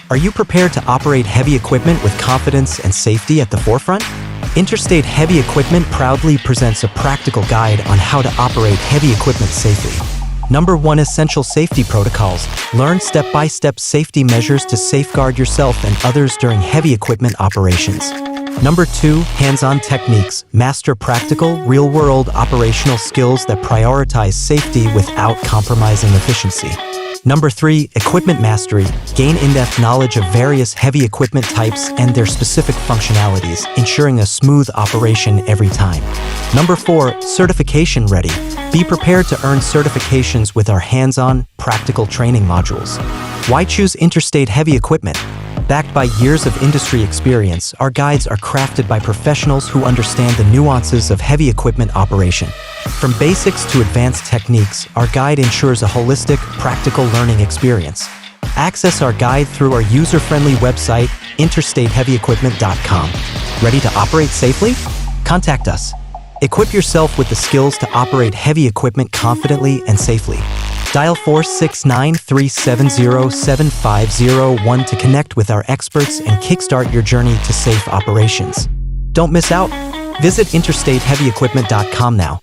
Are you prepared to operate heavy equipment with confidence and safety at the forefront? Interstate Heavy Equipment proudly presents a practical guide on how to operate heavy equipment safely. Number 1. Essential safety protocols. Learn step-by-step safety measures to safeguard yourself and others during heavy equipment operations. Number 2. Hands-on techniques. Master practical, real-world operational skills that prioritize safety without compromising efficiency. Number 3. Equipment mastery. Gain in-depth knowledge of various heavy equipment types and their specific functionalities, ensuring a smooth operation every time. Number 4. Certification ready. Be prepared to earn certifications with our hands-on, practical training modules. Why choose Interstate Heavy Equipment? Backed by years of industry experience, our guides are crafted by professionals who understand the nuances of heavy equipment operation. From basics to advanced techniques, our guide ensures a holistic, practical learning experience. Access our guide through our user-friendly website, interstateheavyequipment.com. Ready to operate safely? Contact us. Equip yourself with the skills to operate heavy equipment confidently and safely. Dial 469-370-7501 to connect with our experts and kickstart your journey to safe operations. Don't miss out. Visit interstateheavyequipment.com now.